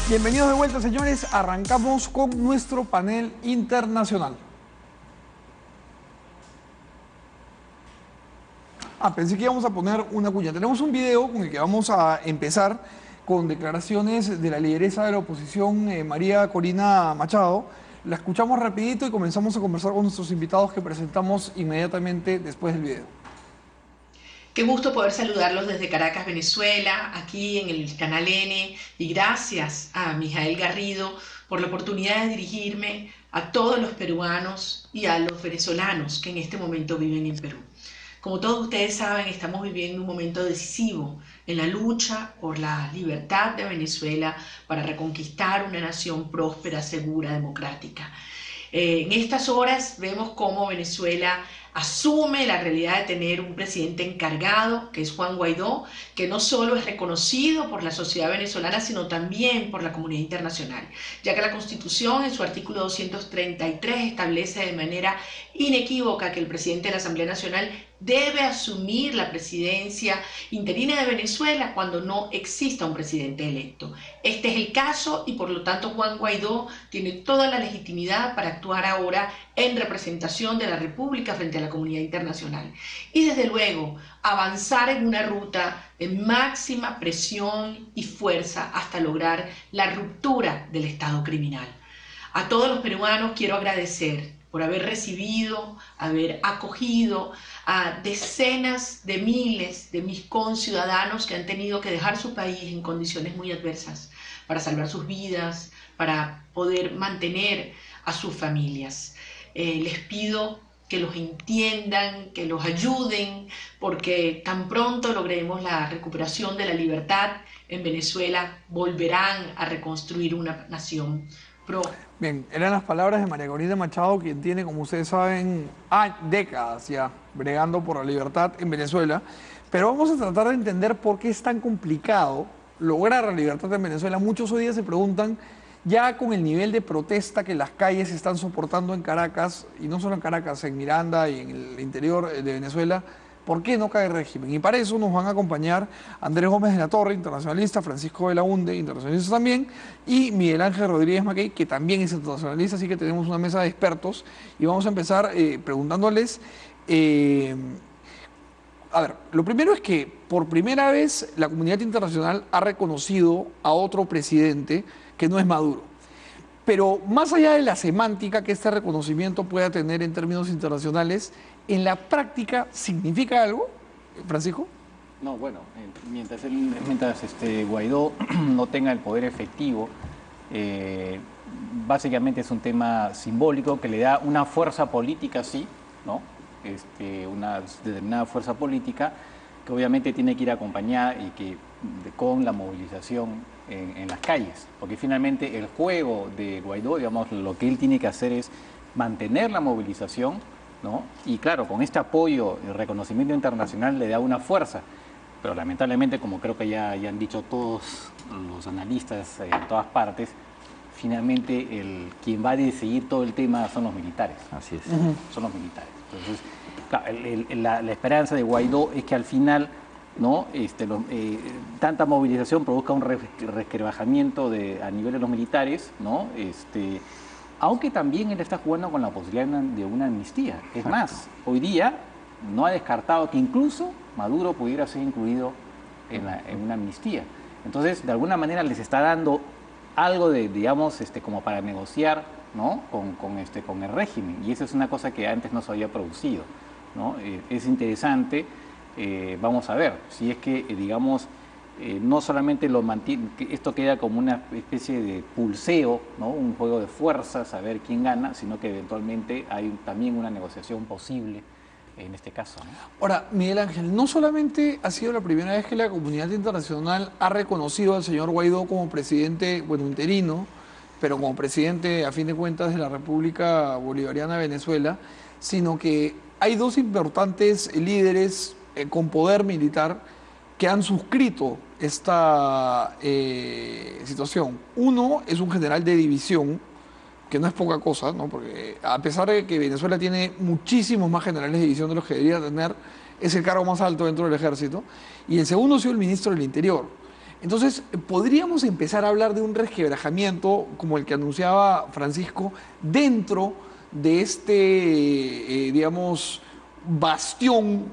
Bienvenidos de vuelta, señores. Arrancamos con nuestro panel internacional. Pensé que íbamos a poner una cuña. Tenemos un video con el que vamos a empezar con declaraciones de la lideresa de la oposición, María Corina Machado. La escuchamos rapidito y comenzamos a conversar con nuestros invitados que presentamos inmediatamente después del video. Qué gusto poder saludarlos desde Caracas, Venezuela, aquí en el Canal N, y gracias a Mijael Garrido por la oportunidad de dirigirme a todos los peruanos y a los venezolanos que en este momento viven en Perú. Como todos ustedes saben, estamos viviendo un momento decisivo en la lucha por la libertad de Venezuela para reconquistar una nación próspera, segura, democrática. En estas horas vemos cómo Venezuela asume la realidad de tener un presidente encargado, que es Juan Guaidó, que no solo es reconocido por la sociedad venezolana, sino también por la comunidad internacional, ya que la Constitución en su artículo 233 establece de manera inequívoca que el presidente de la Asamblea Nacional debe asumir la presidencia interina de Venezuela cuando no exista un presidente electo. Este es el caso y por lo tanto Juan Guaidó tiene toda la legitimidad para actuar ahora en representación de la República frente a la comunidad internacional. Y desde luego avanzar en una ruta de máxima presión y fuerza hasta lograr la ruptura del Estado criminal. A todos los peruanos quiero agradecer por haber recibido, haber acogido a decenas de miles de mis conciudadanos que han tenido que dejar su país en condiciones muy adversas para salvar sus vidas, para poder mantener a sus familias. Les pido que los entiendan, que los ayuden, porque tan pronto logremos la recuperación de la libertad en Venezuela, volverán a reconstruir una nación próspera. Bien, eran las palabras de María Corina Machado, quien tiene, como ustedes saben, décadas ya bregando por la libertad en Venezuela. Pero vamos a tratar de entender por qué es tan complicado lograr la libertad en Venezuela. Muchos hoy día se preguntan, ya con el nivel de protesta que las calles están soportando en Caracas, y no solo en Caracas, en Miranda y en el interior de Venezuela, ¿por qué no cae el régimen? Y para eso nos van a acompañar Andrés Gómez de la Torre, internacionalista, Francisco Belaunde, internacionalista también, y Miguel Ángel Rodríguez Mackey, que también es internacionalista, así que tenemos una mesa de expertos. Y vamos a empezar preguntándoles, a ver, lo primero es que por primera vez la comunidad internacional ha reconocido a otro presidente que no es Maduro. Pero más allá de la semántica que este reconocimiento pueda tener en términos internacionales, ¿en la práctica significa algo, Francisco? No, bueno, mientras Guaidó no tenga el poder efectivo, básicamente es un tema simbólico que le da una fuerza política, sí, ¿no? Una determinada fuerza política que obviamente tiene que ir acompañada y que con la movilización en las calles, porque finalmente el juego de Guaidó, digamos, lo que él tiene que hacer es mantener la movilización, ¿no? Y claro, con este apoyo y reconocimiento internacional le da una fuerza, pero lamentablemente, como creo que ya han dicho todos los analistas en todas partes, finalmente quien va a decidir todo el tema son los militares. Así es. Son los militares. Entonces, claro, la esperanza de Guaidó es que al final, ¿no? Tanta movilización produzca un resquebrajamiento a nivel de los militares, ¿no? Aunque también él está jugando con la posibilidad de una amnistía. Es más, hoy día no ha descartado que incluso Maduro pudiera ser incluido en una amnistía. Entonces, de alguna manera les está dando algo de, digamos, como para negociar, ¿no? con el régimen. Y eso es una cosa que antes no se había producido, ¿no? Es interesante. Vamos a ver si es que, digamos, no solamente lo mantiene, que esto queda como una especie de pulseo, ¿no? Un juego de fuerzas, a ver quién gana, sino que eventualmente hay también una negociación posible en este caso, ¿no? Ahora, Miguel Ángel, no solamente ha sido la primera vez que la comunidad internacional ha reconocido al señor Guaidó como presidente, bueno, interino, pero como presidente, a fin de cuentas, de la República Bolivariana de Venezuela, sino que hay dos importantes líderes con poder militar que han suscrito esta situación. Uno es un general de división, que no es poca cosa, ¿no? Porque a pesar de que Venezuela tiene muchísimos más generales de división de los que debería tener, es el cargo más alto dentro del ejército. Y el segundo ha sido el ministro del Interior. Entonces, podríamos empezar a hablar de un resquebrajamiento como el que anunciaba Francisco dentro de este, digamos, bastión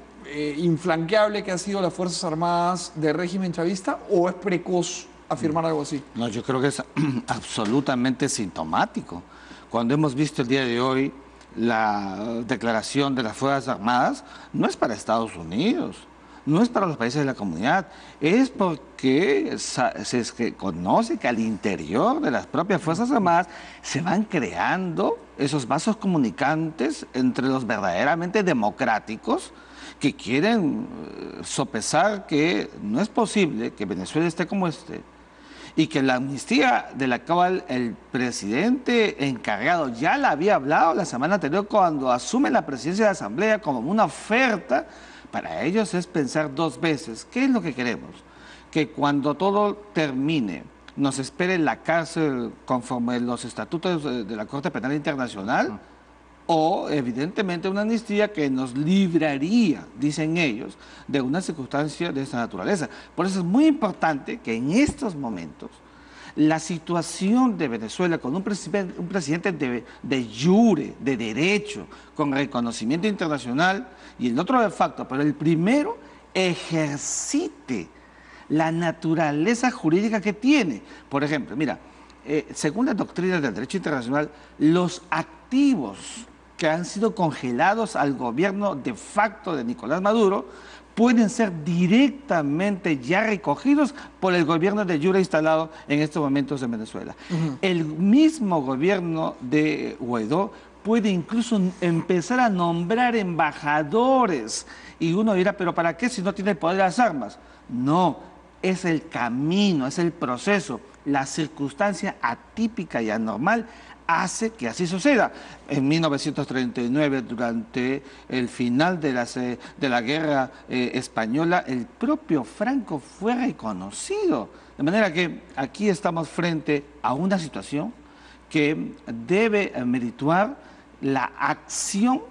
inflanqueable que han sido las Fuerzas Armadas del régimen chavista, ¿o es precoz afirmar algo así? No, yo creo que es absolutamente sintomático. Cuando hemos visto el día de hoy la declaración de las Fuerzas Armadas, no es para Estados Unidos, no es para los países de la comunidad, es porque se conoce que al interior de las propias Fuerzas Armadas se van creando esos vasos comunicantes entre los verdaderamente democráticos que quieren sopesar que no es posible que Venezuela esté como esté y que la amnistía de la cual el presidente encargado ya la había hablado la semana anterior cuando asume la presidencia de la Asamblea como una oferta, para ellos es pensar dos veces. ¿Qué es lo que queremos? Que cuando todo termine nos espere en la cárcel conforme los estatutos de la Corte Penal Internacional, o evidentemente una amnistía que nos libraría, dicen ellos, de una circunstancia de esta naturaleza. Por eso es muy importante que en estos momentos la situación de Venezuela con un presidente de jure, de derecho, con reconocimiento internacional, y el otro de facto, pero el primero ejercite la naturaleza jurídica que tiene. Por ejemplo, mira, según la doctrina del derecho internacional, los activos que han sido congelados al gobierno de facto de Nicolás Maduro pueden ser directamente ya recogidos por el gobierno de jure instalado en estos momentos en Venezuela. El mismo gobierno de Guaidó puede incluso empezar a nombrar embajadores. Y uno dirá, ¿pero para qué si no tiene el poder de las armas? No, es el camino, es el proceso, la circunstancia atípica y anormal hace que así suceda. En 1939, durante el final de la guerra española, el propio Franco fue reconocido. De manera que aquí estamos frente a una situación que debe merituar la acción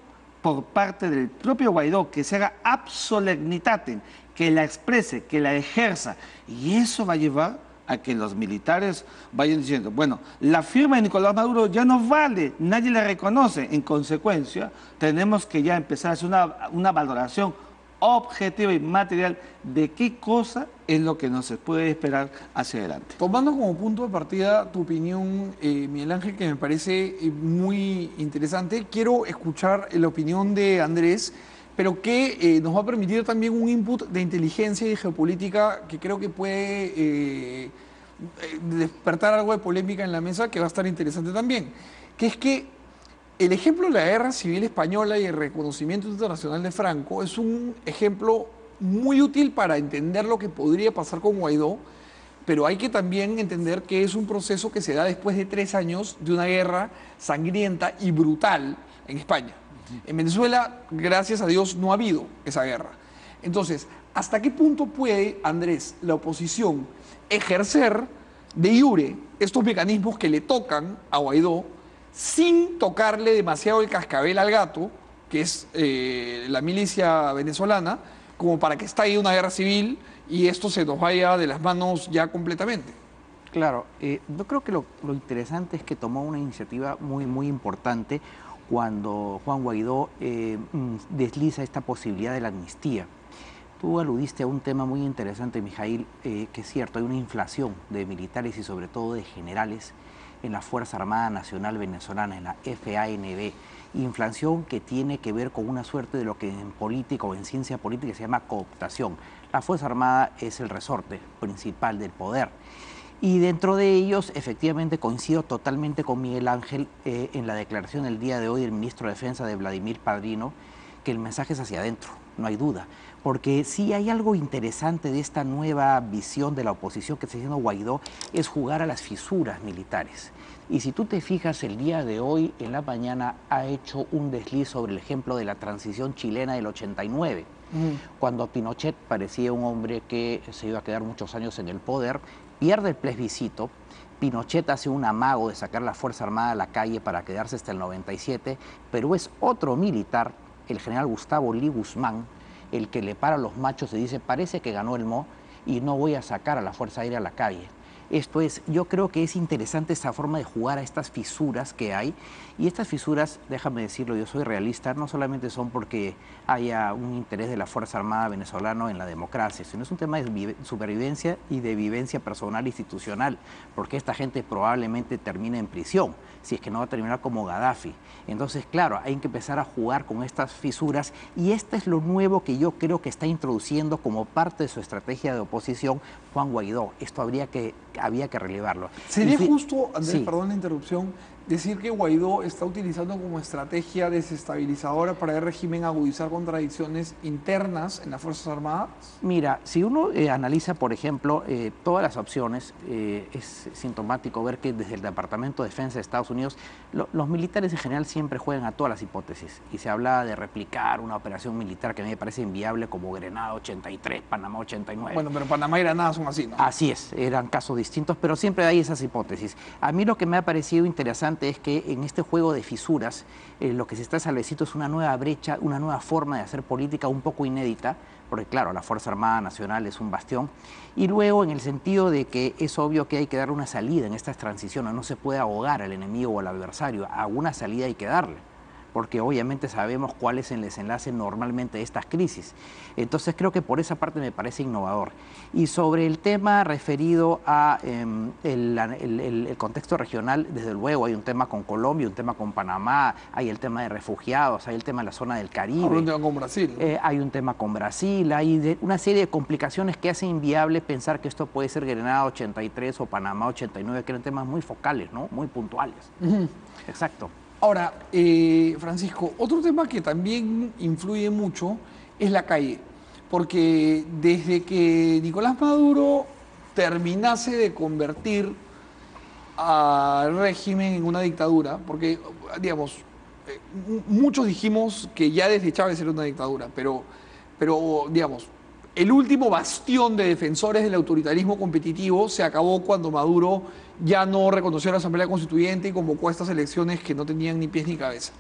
por parte del propio Guaidó, que se haga ab solemnitatem, que la exprese, que la ejerza, y eso va a llevar a que los militares vayan diciendo, bueno, la firma de Nicolás Maduro ya no vale, nadie la reconoce. En consecuencia, tenemos que ya empezar a hacer una valoración objetiva y material de qué cosa es lo que nos se puede esperar hacia adelante. Tomando como punto de partida tu opinión, Miguel Ángel, que me parece muy interesante, quiero escuchar la opinión de Andrés, pero que nos va a permitir también un input de inteligencia y geopolítica que creo que puede despertar algo de polémica en la mesa, que va a estar interesante también, que es que el ejemplo de la guerra civil española y el reconocimiento internacional de Franco es un ejemplo muy útil para entender lo que podría pasar con Guaidó, pero hay que también entender que es un proceso que se da después de 3 años de una guerra sangrienta y brutal en España. En Venezuela, gracias a Dios, no ha habido esa guerra. Entonces, ¿hasta qué punto puede, Andrés, la oposición ejercer de jure estos mecanismos que le tocan a Guaidó sin tocarle demasiado el cascabel al gato, que es la milicia venezolana, como para que estalle una guerra civil y esto se nos vaya de las manos ya completamente? Claro, yo creo que lo interesante es que tomó una iniciativa muy importante cuando Juan Guaidó desliza esta posibilidad de la amnistía. Tú aludiste a un tema muy interesante, Mijail, que es cierto, hay una inflación de militares y sobre todo de generales en la Fuerza Armada Nacional Venezolana, en la FANB, inflación que tiene que ver con una suerte de lo que en política o en ciencia política se llama cooptación. La Fuerza Armada es el resorte principal del poder. Y dentro de ellos, efectivamente, coincido totalmente con Miguel Ángel en la declaración del día de hoy del ministro de Defensa de Vladimir Padrino, que el mensaje es hacia adentro, no hay duda. Porque sí hay algo interesante de esta nueva visión de la oposición que está haciendo Guaidó, es jugar a las fisuras militares. Y si tú te fijas, el día de hoy, en la mañana, ha hecho un desliz sobre el ejemplo de la transición chilena del 89. Cuando Pinochet parecía un hombre que se iba a quedar muchos años en el poder, pierde el plebiscito, Pinochet hace un amago de sacar la Fuerza Armada a la calle para quedarse hasta el 97, pero es otro militar, el general Gustavo Lee Guzmán, el que le para a los machos y dice, parece que ganó el MO, y no voy a sacar a la Fuerza Aérea a la calle. Esto es, yo creo que es interesante esa forma de jugar a estas fisuras que hay. Y estas fisuras, déjame decirlo, yo soy realista, no solamente son porque haya un interés de la Fuerza Armada venezolana en la democracia, sino es un tema de supervivencia y de vivencia personal e institucional, porque esta gente probablemente termine en prisión, si es que no va a terminar como Gaddafi. Entonces, claro, hay que empezar a jugar con estas fisuras y esto es lo nuevo que yo creo que está introduciendo como parte de su estrategia de oposición Juan Guaidó. Esto había que relevarlo. ¿Sería justo, Andrés, sí, perdón la interrupción, decir que Guaidó está utilizando como estrategia desestabilizadora para el régimen agudizar contradicciones internas en las Fuerzas Armadas? Mira, si uno analiza, por ejemplo, todas las opciones, es sintomático ver que desde el Departamento de Defensa de Estados Unidos, los militares en general siempre juegan a todas las hipótesis. Y se hablaba de replicar una operación militar que a mí me parece inviable como Grenada 83, Panamá 89. Bueno, pero Panamá y Granada son así, ¿no? Así es, eran casos distintos, pero siempre hay esas hipótesis. A mí lo que me ha parecido interesante es que en este juego de fisuras, lo que se está estableciendo es una nueva brecha, una nueva forma de hacer política un poco inédita, porque claro, la Fuerza Armada Nacional es un bastión, y luego en el sentido de que es obvio que hay que dar una salida en estas transiciones, no se puede ahogar al enemigo o al adversario, a una salida hay que darle, porque obviamente sabemos cuál es el desenlace normalmente de estas crisis. Entonces creo que por esa parte me parece innovador. Y sobre el tema referido a el contexto regional, desde luego hay un tema con Colombia, un tema con Panamá, hay el tema de refugiados, hay el tema de la zona del Caribe. Hay un tema con Brasil. Hay un tema con Brasil, hay una serie de complicaciones que hacen inviable pensar que esto puede ser Grenada 83 o Panamá 89, que eran temas muy focales, ¿no? Muy puntuales. Exacto. Ahora, Francisco, otro tema que también influye mucho es la calle, porque desde que Nicolás Maduro terminase de convertir al régimen en una dictadura, porque, digamos, muchos dijimos que ya desde Chávez era una dictadura, pero digamos, el último bastión de defensores del autoritarismo competitivo se acabó cuando Maduro ya no reconoció a la Asamblea Constituyente y convocó a estas elecciones que no tenían ni pies ni cabeza.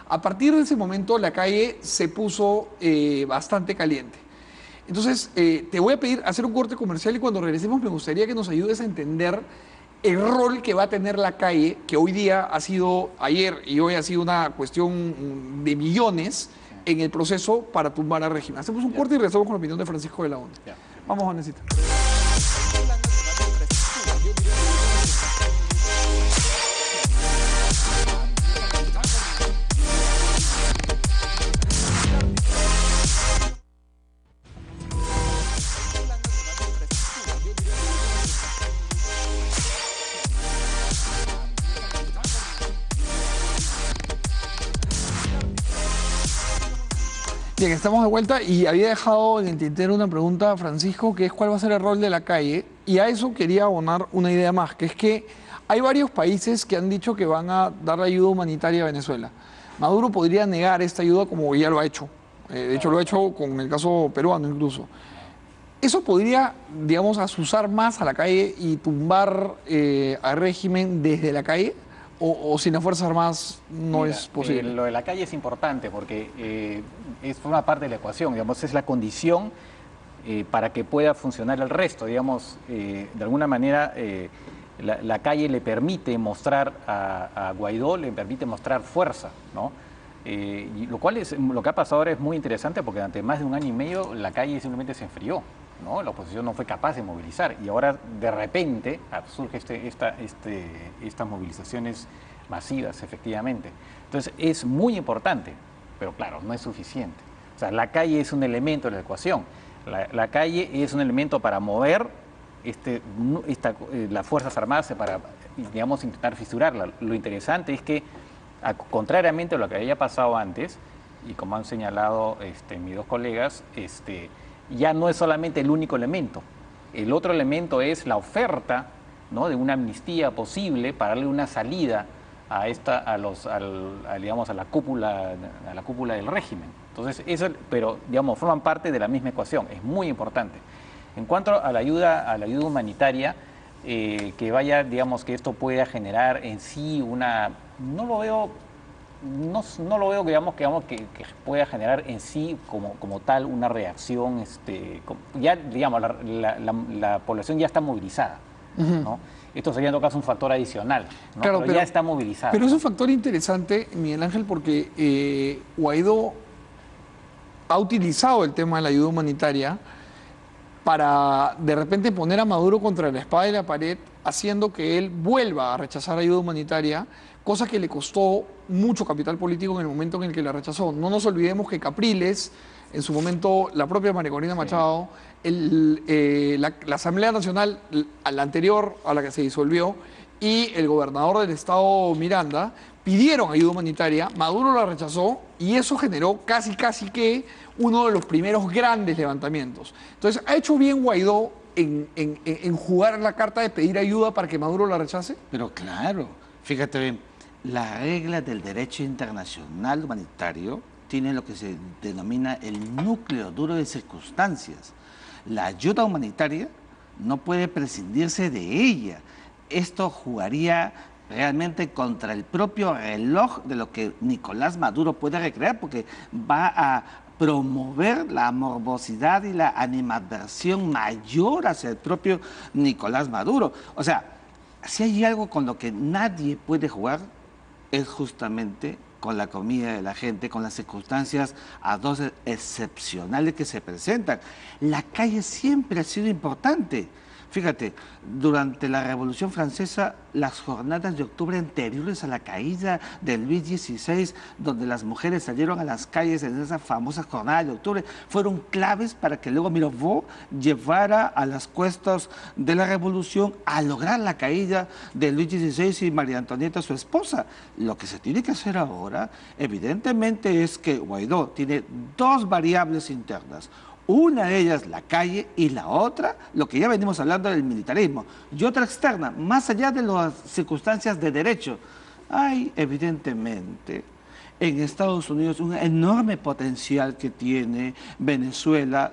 A partir de ese momento la calle se puso bastante caliente. Entonces, te voy a pedir hacer un corte comercial y cuando regresemos me gustaría que nos ayudes a entender el rol que va a tener la calle, que hoy día ha sido, ayer y hoy ha sido una cuestión de millones en el proceso para tumbar al régimen. Hacemos un corte y regresamos con la opinión de Francisco de la Onda. Vamos, Juanesita. Bien, estamos de vuelta y había dejado en el tintero una pregunta a Francisco, que es cuál va a ser el rol de la calle, y a eso quería abonar una idea más, que es que hay varios países que han dicho que van a dar ayuda humanitaria a Venezuela. Maduro podría negar esta ayuda como ya lo ha hecho, de hecho lo ha hecho con el caso peruano incluso. ¿Eso podría, digamos, azuzar más a la calle y tumbar al régimen desde la calle? ¿O sin las Fuerzas Armadas no es posible? Lo de la calle es importante porque forma parte de la ecuación, digamos, es la condición para que pueda funcionar el resto, digamos, de alguna manera la calle le permite mostrar a Guaidó, le permite mostrar fuerza, ¿no? Y lo que ha pasado ahora es muy interesante porque durante más de un año y medio la calle simplemente se enfrió, ¿no? La oposición no fue capaz de movilizar y ahora de repente surge estas movilizaciones masivas, efectivamente. Entonces es muy importante, pero claro, no es suficiente. O sea, la calle es un elemento de la ecuación. La calle es un elemento para mover las Fuerzas Armadas para, digamos, intentar fisurarla. Lo interesante es que, contrariamente a lo que había pasado antes, y como han señalado mis dos colegas, ya no es solamente el único elemento. El otro elemento es la oferta, ¿no?, de una amnistía posible para darle una salida a la cúpula del régimen. Entonces, pero digamos, forman parte de la misma ecuación, es muy importante. En cuanto a la ayuda humanitaria, que esto pueda generar en sí no lo veo no lo veo, que pueda generar en sí como tal una reacción. Ya, digamos, la población ya está movilizada, ¿no? Esto sería en todo caso un factor adicional, ¿no? Claro, pero ya está movilizada. Pero ¿no? es un factor interesante, Miguel Ángel, porque Guaidó ha utilizado el tema de la ayuda humanitaria para de repente poner a Maduro contra la espada y la pared, haciendo que él vuelva a rechazar ayuda humanitaria, cosa que le costó mucho capital político en el momento en el que la rechazó. No nos olvidemos que Capriles, en su momento la propia María Corina Machado, la Asamblea Nacional, a la anterior a la que se disolvió, y el gobernador del estado Miranda pidieron ayuda humanitaria, Maduro la rechazó y eso generó casi que uno de los primeros grandes levantamientos. Entonces, ¿ha hecho bien Guaidó en jugar la carta de pedir ayuda para que Maduro la rechace? Pero claro, fíjate bien, la regla del derecho internacional humanitario tiene lo que se denomina el núcleo duro de circunstancias. La ayuda humanitaria no puede prescindirse de ella. Esto jugaría realmente contra el propio reloj de lo que Nicolás Maduro puede recrear, porque va a promover la morbosidad y la animadversión mayor hacia el propio Nicolás Maduro. O sea, si hay algo con lo que nadie puede jugar, es justamente con la comida de la gente, con las circunstancias excepcionales que se presentan. La calle siempre ha sido importante. Fíjate, durante la Revolución Francesa, las jornadas de octubre anteriores a la caída de Luis XVI, donde las mujeres salieron a las calles en esas famosas jornadas de octubre, fueron claves para que luego Mirabeau llevara a las cuestas de la Revolución a lograr la caída de Luis XVI y María Antonieta, su esposa. Lo que se tiene que hacer ahora, evidentemente, es que Guaidó tiene dos variables internas. Una de ellas la calle y la otra, lo que ya venimos hablando del militarismo. Y otra externa, más allá de las circunstancias de derecho. Hay evidentemente en Estados Unidos un enorme potencial que tiene Venezuela,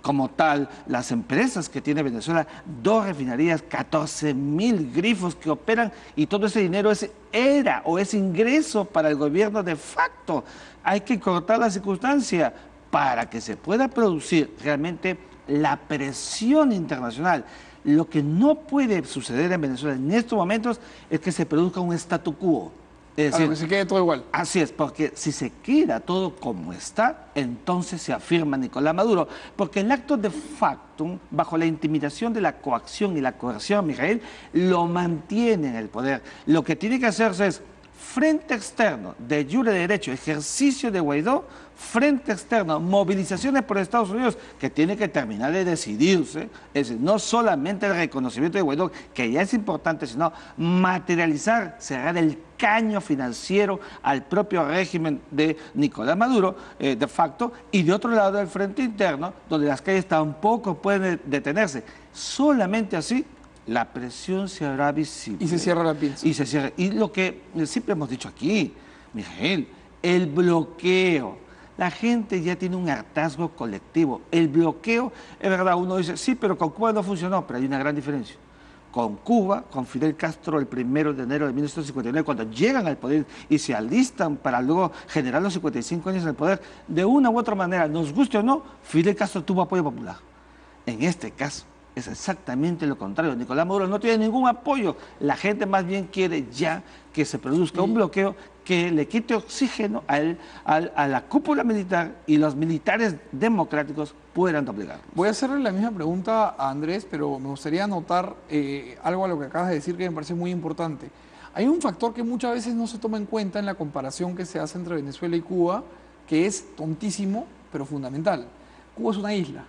como tal, las empresas que tiene Venezuela, 2 refinerías, 14.000 grifos que operan y todo ese dinero es ingreso para el gobierno de facto. Hay que cortar la circunstancia para que se pueda producir realmente la presión internacional. Lo que no puede suceder en Venezuela en estos momentos es que se produzca un statu quo. Es decir, que se quede todo igual. Así es, porque si se queda todo como está, entonces se afirma Nicolás Maduro. Porque el acto de facto, bajo la intimidación de la coacción y la coerción, Mijael, lo mantiene en el poder. Lo que tiene que hacerse es frente externo, de jure derecho, ejercicio de Guaidó, frente externo, movilizaciones por Estados Unidos, que tiene que terminar de decidirse, es decir, no solamente el reconocimiento de Guaidó, que ya es importante, sino materializar, cerrar el caño financiero al propio régimen de Nicolás Maduro, de facto, y de otro lado del frente interno, donde las calles tampoco pueden detenerse. Solamente así la presión se hará visible. Y se cierra la pinza. Y se cierra. Y lo que siempre hemos dicho aquí, Miguel, el bloqueo. La gente ya tiene un hartazgo colectivo. El bloqueo, es verdad, uno dice, sí, pero con Cuba no funcionó, pero hay una gran diferencia. Con Cuba, con Fidel Castro el 1 de enero de 1959, cuando llegan al poder y se alistan para luego generar los 55 años en el poder, de una u otra manera, nos guste o no, Fidel Castro tuvo apoyo popular. En este caso, es exactamente lo contrario. Nicolás Maduro no tiene ningún apoyo. La gente más bien quiere ya que se produzca un bloqueo que le quite oxígeno a la cúpula militar y los militares democráticos puedan doblegarlo. Voy a hacerle la misma pregunta a Andrés, pero me gustaría anotar algo a lo que acabas de decir que me parece muy importante. Hay un factor que muchas veces no se toma en cuenta en la comparación que se hace entre Venezuela y Cuba, que es tontísimo, pero fundamental. Cuba es una isla.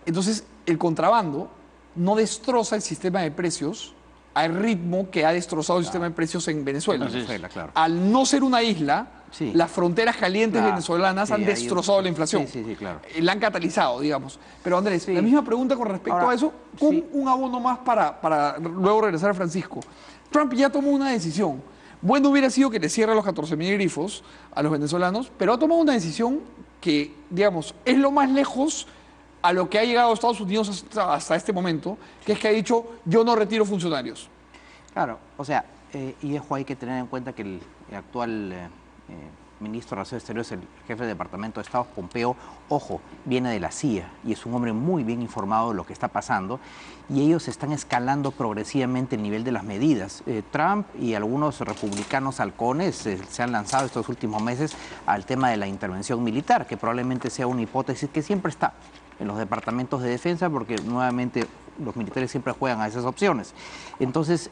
Entonces, el contrabando no destroza el sistema de precios al ritmo que ha destrozado el sistema de precios en Venezuela. Claro. Al no ser una isla, Sí. las fronteras calientes venezolanas Sí, han destrozado la inflación. Sí, claro. La han catalizado, digamos. Pero Andrés, la misma pregunta con respecto Ahora, a eso, con sí. un abono más para luego regresar a Francisco. Trump ya tomó una decisión. Bueno hubiera sido que le cierre los 14.000 grifos a los venezolanos, pero ha tomado una decisión que, digamos, es lo más lejos a lo que ha llegado Estados Unidos hasta este momento, que es que ha dicho, yo no retiro funcionarios. Claro, o sea, y eso hay que tener en cuenta que actual ministro de Relaciones Exteriores, el jefe del Departamento de Estado, Pompeo, ojo, viene de la CIA y es un hombre muy bien informado de lo que está pasando, y ellos están escalando progresivamente el nivel de las medidas. Trump y algunos republicanos halcones se han lanzado estos últimos meses al tema de la intervención militar, que probablemente sea una hipótesis que siempre está en los departamentos de defensa, porque nuevamente los militares siempre juegan a esas opciones. Entonces,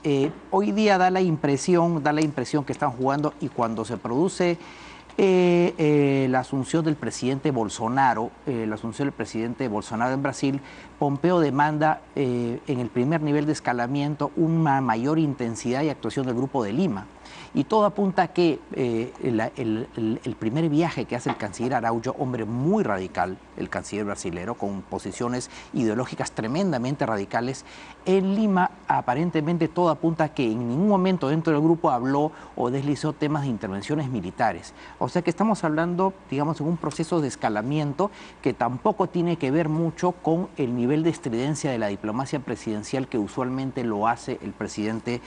hoy día da la impresión que están jugando, y cuando se produce la asunción del presidente Bolsonaro, en Brasil, Pompeo demanda en el primer nivel de escalamiento una mayor intensidad y actuación del Grupo de Lima. Y todo apunta a que el primer viaje que hace el canciller Araújo, hombre muy radical, el canciller brasilero, con posiciones ideológicas tremendamente radicales, en Lima aparentemente todo apunta a que en ningún momento dentro del grupo habló o deslizó temas de intervenciones militares. O sea que estamos hablando, digamos, en un proceso de escalamiento que tampoco tiene que ver mucho con el nivel de estridencia de la diplomacia presidencial que usualmente lo hace el presidente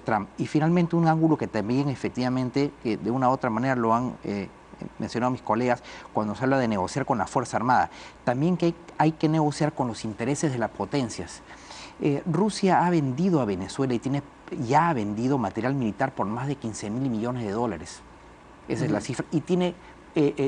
Trump. Y finalmente un ángulo que también efectivamente, que de una u otra manera lo han mencionado mis colegas, cuando se habla de negociar con la Fuerza Armada, también que hay que negociar con los intereses de las potencias. Rusia ha vendido a Venezuela y ya ha vendido material militar por más de 15.000 millones de dólares. Esa es la cifra. Y tiene,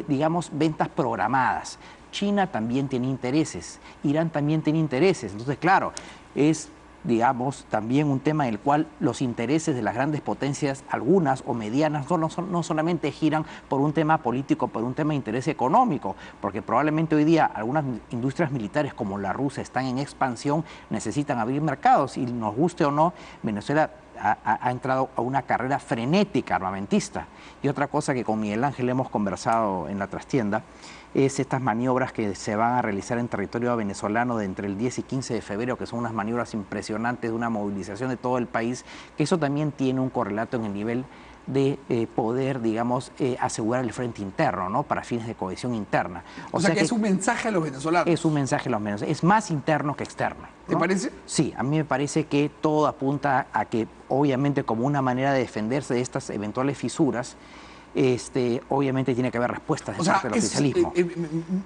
digamos, ventas programadas. China también tiene intereses, Irán también tiene intereses. Entonces, claro, es, digamos, también un tema en el cual los intereses de las grandes potencias, algunas o medianas, no solamente giran por un tema político, por un tema de interés económico, porque probablemente hoy día algunas industrias militares como la rusa están en expansión, necesitan abrir mercados, y nos guste o no, Venezuela ha entrado a una carrera frenética armamentista. Y otra cosa que con Miguel Ángel hemos conversado en la trastienda es estas maniobras que se van a realizar en territorio venezolano de entre el 10 y 15 de febrero, que son unas maniobras impresionantes de una movilización de todo el país, que eso también tiene un correlato en el nivel de poder, digamos, asegurar el frente interno, ¿no? Para fines de cohesión interna. O sea que es un mensaje a los venezolanos. Es un mensaje a los venezolanos. Es más interno que externo, ¿no? ¿Te parece? Sí, a mí me parece que todo apunta a que, obviamente, como una manera de defenderse de estas eventuales fisuras, obviamente tiene que haber respuestas de parte del oficialismo.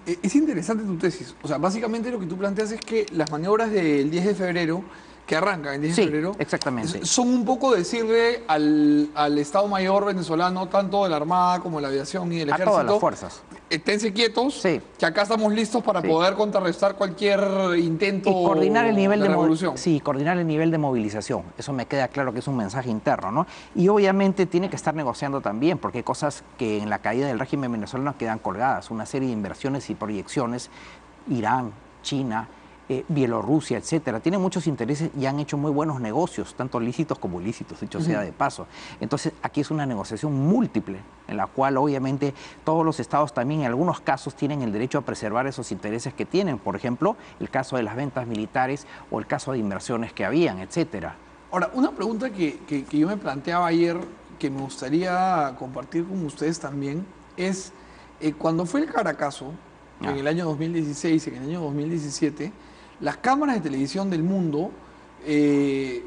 Es interesante tu tesis. O sea, básicamente lo que tú planteas es que las maniobras del 10 de febrero, que arrancan el 10 de febrero, exactamente, son un poco decirle al Estado Mayor venezolano, tanto de la Armada como de la aviación y del Ejército, a todas las fuerzas, esténse quietos, que acá estamos listos para poder contrarrestar cualquier intento y coordinar el nivel de revolución. Sí, coordinar el nivel de movilización. Eso me queda claro que es un mensaje interno, ¿no? Y obviamente tiene que estar negociando también, porque hay cosas que en la caída del régimen venezolano quedan colgadas, una serie de inversiones y proyecciones, Irán, China, Bielorrusia, etcétera, tienen muchos intereses y han hecho muy buenos negocios, tanto lícitos como ilícitos, dicho sea de paso. Entonces, aquí es una negociación múltiple, en la cual obviamente todos los estados también en algunos casos tienen el derecho a preservar esos intereses que tienen, por ejemplo, el caso de las ventas militares o el caso de inversiones que habían, etcétera. Ahora, una pregunta que yo me planteaba ayer, que me gustaría compartir con ustedes también, es cuando fue el Caracazo, en el año 2016, en el año 2017, las cámaras de televisión del mundo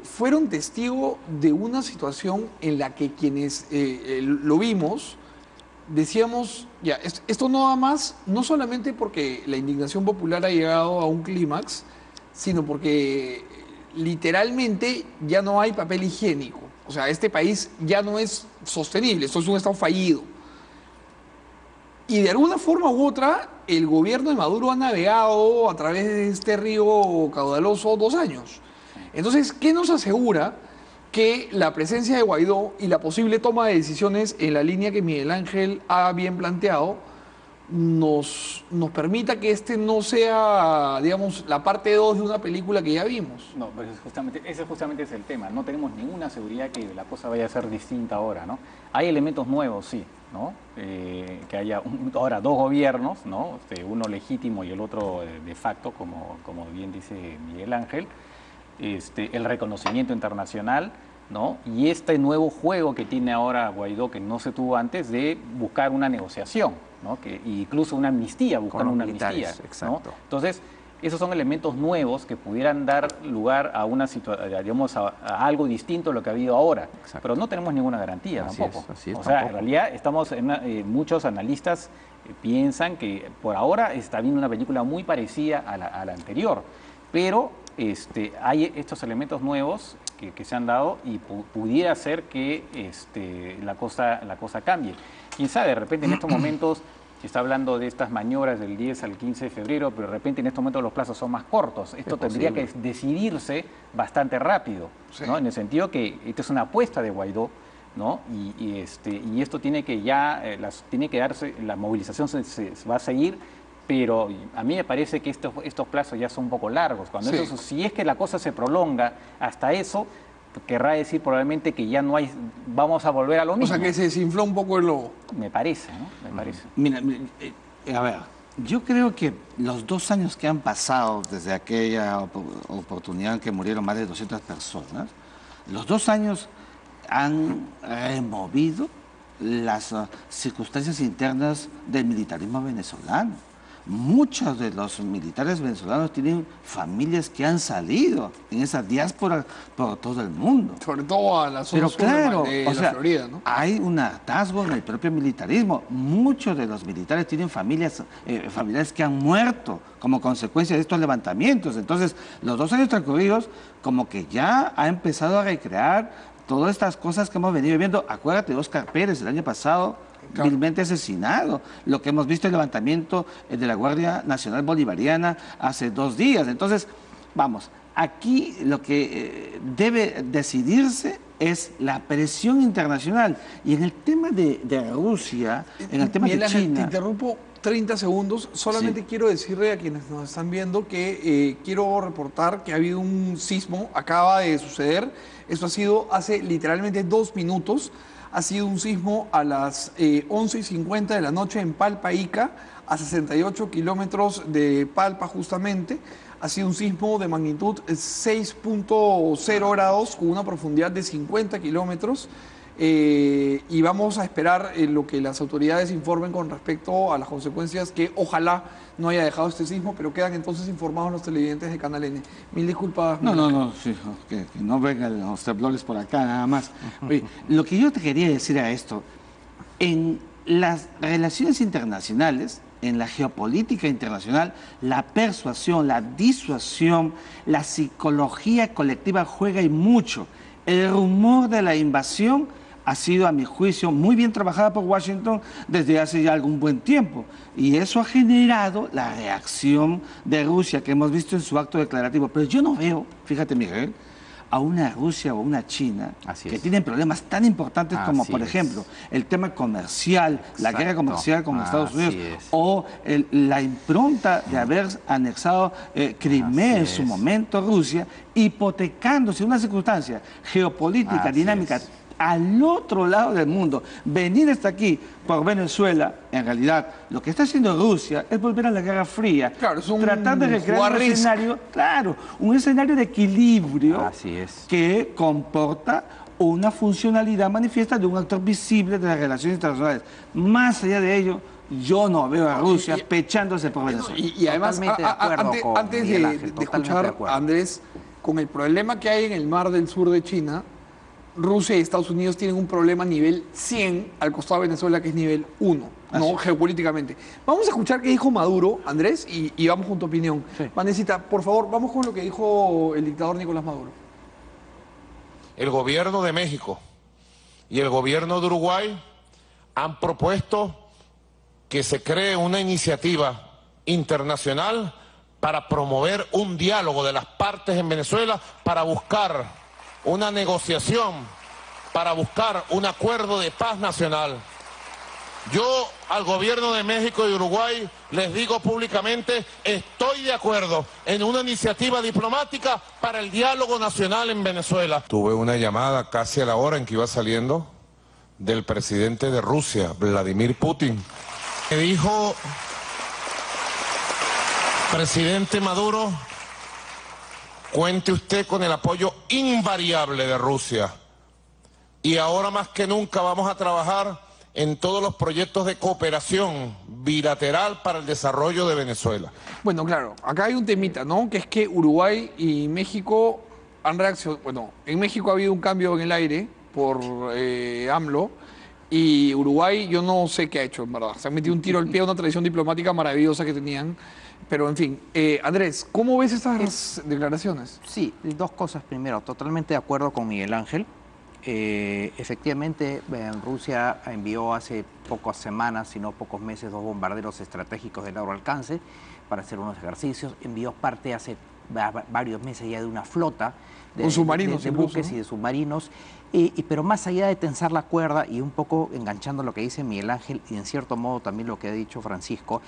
fueron testigos de una situación en la que quienes lo vimos decíamos, ya, esto no va más, no solamente porque la indignación popular ha llegado a un clímax, sino porque literalmente ya no hay papel higiénico. O sea, este país ya no es sostenible, esto es un estado fallido. Y de alguna forma u otra, el gobierno de Maduro ha navegado a través de este río caudaloso 2 años. Entonces, ¿qué nos asegura que la presencia de Guaidó y la posible toma de decisiones en la línea que Miguel Ángel ha bien planteado nos permita que este no sea, digamos, la parte 2 de una película que ya vimos? No, pues ese justamente es el tema. No tenemos ninguna seguridad que la cosa vaya a ser distinta ahora, ¿no? Hay elementos nuevos, sí, ¿no? Que haya ahora 2 gobiernos, ¿no? Uno legítimo y el otro de facto, como bien dice Miguel Ángel, el reconocimiento internacional, ¿no? Y este nuevo juego que tiene ahora Guaidó, que no se tuvo antes, de buscar una negociación, ¿no? Que incluso una amnistía, buscar una amnistía, ¿no? Entonces, esos son elementos nuevos que pudieran dar lugar a una digamos, a algo distinto a lo que ha habido ahora. Exacto. Pero no tenemos ninguna garantía tampoco. Así es, o sea, tampoco. en realidad estamos muchos analistas piensan que por ahora está viendo una película muy parecida a la anterior, pero hay estos elementos nuevos que se han dado y pudiera ser que la cosa cambie. Quién sabe, de repente en estos momentos se está hablando de estas maniobras del 10 al 15 de febrero, pero de repente en estos momentos los plazos son más cortos. Esto tendría que decidirse bastante rápido, Sí. ¿no? En el sentido que esta es una apuesta de Guaidó, ¿no? Y esto tiene que tiene que darse, la movilización se va a seguir, pero a mí me parece que estos plazos ya son un poco largos. Cuando Sí. si es que la cosa se prolonga hasta eso, querrá decir probablemente que ya no hay, vamos a volver a lo O mismo. sea, que se desinfló un poco el globo. Me parece, ¿no? Me parece. Mira, a ver, yo creo que los 2 años que han pasado desde aquella oportunidad en que murieron más de 200 personas, los 2 años han removido las circunstancias internas del militarismo venezolano. Muchos de los militares venezolanos tienen familias que han salido en esa diáspora por todo el mundo. Sobre todo a la zona Pero sur claro, de o la sea, Florida, ¿no? hay un hartazgo en el propio militarismo. Muchos de los militares tienen familiares que han muerto como consecuencia de estos levantamientos. Entonces, los 2 años transcurridos, como que ya ha empezado a recrear todas estas cosas que hemos venido viendo. Acuérdate de Óscar Pérez el año pasado, Claro. vilmente asesinado. Lo que hemos visto el levantamiento de la Guardia Nacional Bolivariana hace 2 días. Entonces, vamos, aquí lo que debe decidirse es la presión internacional. Y en el tema de Rusia, en el tema Miguel de Ángel, te China... interrumpo 30 segundos. Solamente Sí. quiero decirle a quienes nos están viendo que quiero reportar que ha habido un sismo, acaba de suceder. Esto ha sido hace literalmente 2 minutos. Ha sido un sismo a las 11:50 de la noche en Palpa, Ica, a 68 kilómetros de Palpa justamente. Ha sido un sismo de magnitud 6.0 grados con una profundidad de 50 kilómetros. Y vamos a esperar lo que las autoridades informen con respecto a las consecuencias que ojalá no haya dejado este sismo, pero quedan entonces informados los televidentes de Canal N. Mil disculpas. No, sí, que no vengan los temblores por acá nada más. Oye, lo que yo te quería decir a esto, en las relaciones internacionales, en la geopolítica internacional, la persuasión, la disuasión, la psicología colectiva juega y mucho. El rumor de la invasión ha sido, a mi juicio, muy bien trabajada por Washington desde hace ya algún buen tiempo. Y eso ha generado la reacción de Rusia que hemos visto en su acto declarativo. Pero yo no veo, fíjate Miguel, a una Rusia o una China Así que es. tienen problemas tan importantes como, Así por es. ejemplo, el tema comercial, la guerra Exacto. comercial con Estados Así Unidos, es. o la impronta de haber anexado Crimea Así en su es. momento Rusia, hipotecándose una circunstancia geopolítica, Así dinámica, es. al otro lado del mundo. Venir hasta aquí por Venezuela, en realidad, lo que está haciendo Rusia es volver a la Guerra Fría. Claro, es un tratar de recrear un jugar escenario, claro, un escenario de equilibrio Así es. que comporta una funcionalidad manifiesta de un actor visible de las relaciones internacionales. Más allá de ello, yo no veo a Rusia pechándose por Venezuela. Y además, Totalmente de acuerdo con antes Miguel de, Ángel, de totalmente de escuchar acuerdo. a Andrés, con el problema que hay en el mar del sur de China, Rusia y Estados Unidos tienen un problema nivel 100 al costado de Venezuela, que es nivel 1, ¿no? Geopolíticamente. Vamos a escuchar qué dijo Maduro, Andrés, y vamos con tu opinión. Sí. Vanesita, por favor, vamos con lo que dijo el dictador Nicolás Maduro. El gobierno de México y el gobierno de Uruguay han propuesto que se cree una iniciativa internacional para promover un diálogo de las partes en Venezuela, para buscar una negociación, para buscar un acuerdo de paz nacional. Yo al gobierno de México y Uruguay les digo públicamente, estoy de acuerdo en una iniciativa diplomática para el diálogo nacional en Venezuela. Tuve una llamada casi a la hora en que iba saliendo del presidente de Rusia, Vladimir Putin, que dijo: presidente Maduro, cuente usted con el apoyo invariable de Rusia. Y ahora más que nunca vamos a trabajar en todos los proyectos de cooperación bilateral para el desarrollo de Venezuela. Bueno, claro, acá hay un temita, ¿no? Que es que Uruguay y México han reaccionado. Bueno, en México ha habido un cambio en el aire por AMLO. Y Uruguay, yo no sé qué ha hecho, en verdad. Se han metido un tiro al pie a una tradición diplomática maravillosa que tenían. Pero, en fin, Andrés, ¿cómo ves estas declaraciones? Sí, dos cosas. Primero, totalmente de acuerdo con Miguel Ángel. Efectivamente, Rusia envió hace pocas semanas, si no pocos meses, 2 bombarderos estratégicos de largo alcance para hacer unos ejercicios. Envió parte hace varios meses ya de una flota de submarinos de incluso, buques, ¿no? y de submarinos. Pero más allá de tensar la cuerda y un poco enganchando lo que dice Miguel Ángel y en cierto modo también lo que ha dicho Francisco,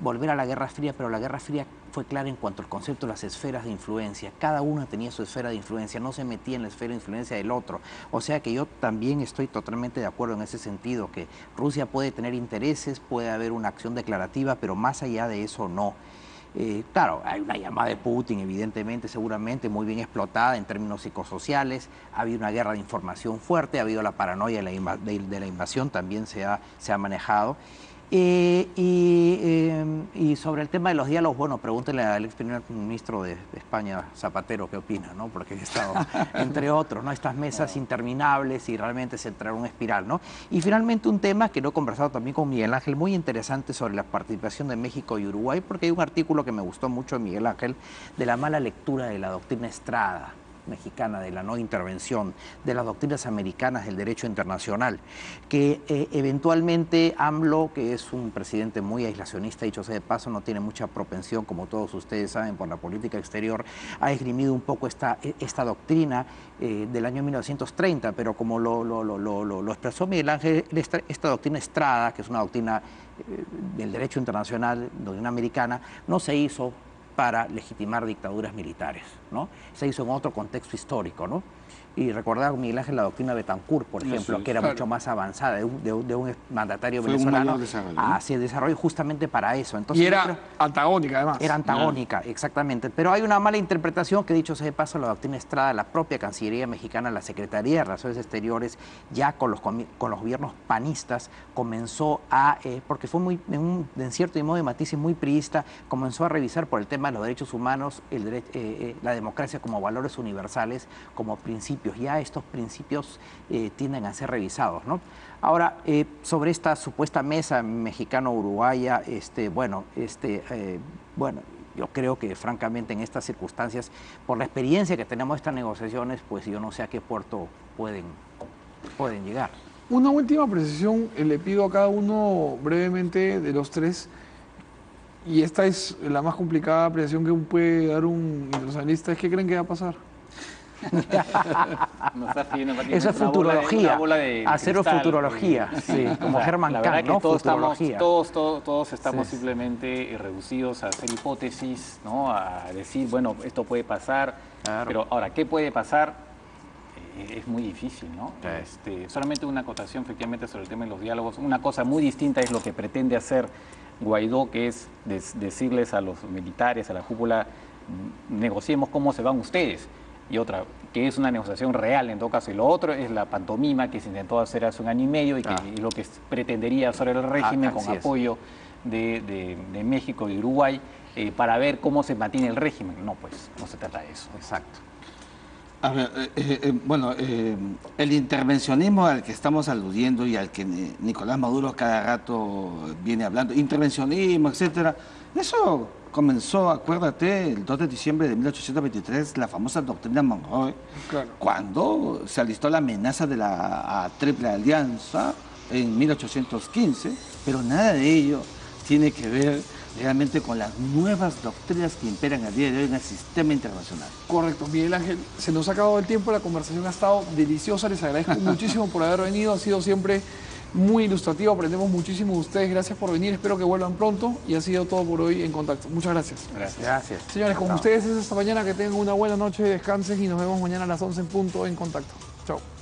volver a la Guerra Fría, pero la Guerra Fría fue clara en cuanto al concepto de las esferas de influencia. Cada uno tenía su esfera de influencia, no se metía en la esfera de influencia del otro. O sea que yo también estoy totalmente de acuerdo en ese sentido, que Rusia puede tener intereses, puede haber una acción declarativa, pero más allá de eso no. Claro, hay una llamada de Putin, evidentemente, seguramente, muy bien explotada en términos psicosociales. Ha habido una guerra de información fuerte, ha habido la paranoia de la invasión, también se ha manejado. Y sobre el tema de los diálogos, bueno, pregúntele al ex primer ministro de España, Zapatero, qué opina, ¿no? Porque he estado, entre otros, ¿no? Estas mesas interminables y realmente se entra en una espiral, ¿no? Y finalmente un tema que lo he conversado también con Miguel Ángel, muy interesante sobre la participación de México y Uruguay, porque hay un artículo que me gustó mucho de Miguel Ángel, de la mala lectura de la doctrina Estrada mexicana, de la no intervención, de las doctrinas americanas del derecho internacional, que eventualmente AMLO, que es un presidente muy aislacionista, dicho sea de paso, no tiene mucha propensión, como todos ustedes saben, por la política exterior, ha esgrimido un poco esta doctrina del año 1930, pero como lo expresó Miguel Ángel, esta doctrina Estrada, que es una doctrina del derecho internacional, doctrina americana, no se hizo para legitimar dictaduras militares, ¿no? Se hizo en otro contexto histórico, ¿no? Y recordar, Miguel Ángel, la doctrina Betancourt, por ejemplo, que era mucho más avanzada, de un mandatario venezolano, se desarrolló justamente para eso. Entonces, y era antagónica, además. Era antagónica, exactamente. Pero hay una mala interpretación que, dicho sea de paso, la doctrina Estrada, la propia Cancillería mexicana, la Secretaría de Relaciones Exteriores, ya con los gobiernos panistas, comenzó a, porque fue muy, en cierto modo de matices muy priista, comenzó a revisar por el tema de los derechos humanos, la democracia como valores universales, como principios. Ya estos principios tienden a ser revisados, ¿no? Ahora, sobre esta supuesta mesa mexicano-uruguaya, bueno, yo creo que francamente en estas circunstancias, por la experiencia que tenemos de estas negociaciones, pues yo no sé a qué puerto pueden llegar. Una última precisión, le pido a cada uno brevemente de los tres, y esta es la más complicada precisión que puede dar un internacionalista, es ¿qué creen que va a pasar? Eso es futurología, hacer cristal, futurología, sí, como Herman Kahn, ¿no? Todos estamos simplemente reducidos a hacer hipótesis, ¿no? A decir, bueno, esto puede pasar, claro. Pero ahora, ¿qué puede pasar? Es muy difícil, ¿no? Sí. Solamente una acotación, efectivamente, sobre el tema de los diálogos. Una cosa muy distinta es lo que pretende hacer Guaidó, que es decirles a los militares, a la cúpula, negociemos cómo se van ustedes. Y otra, que es una negociación real en todo caso. Y lo otro es la pantomima que se intentó hacer hace 1 año y medio y que es lo que pretendía hacer el régimen con apoyo de México y Uruguay para ver cómo se mantiene el régimen. No, pues no se trata de eso. Exacto. A ver, el intervencionismo al que estamos aludiendo y al que Nicolás Maduro cada rato viene hablando, intervencionismo, etcétera, eso comenzó, acuérdate, el 2 de diciembre de 1823, la famosa doctrina Monroe, claro, cuando se alistó la amenaza de la Triple Alianza en 1815, pero nada de ello tiene que ver realmente con las nuevas doctrinas que imperan al día de hoy en el sistema internacional. Correcto, Miguel Ángel, se nos ha acabado el tiempo, la conversación ha estado deliciosa, les agradezco muchísimo por haber venido, ha sido siempre muy ilustrativo, aprendemos muchísimo de ustedes, gracias por venir, espero que vuelvan pronto y ha sido todo por hoy en Contacto. Muchas gracias. Gracias. Señores, con ustedes es esta mañana, que tengan una buena noche, descansen y nos vemos mañana a las 11 en punto en Contacto. Chao.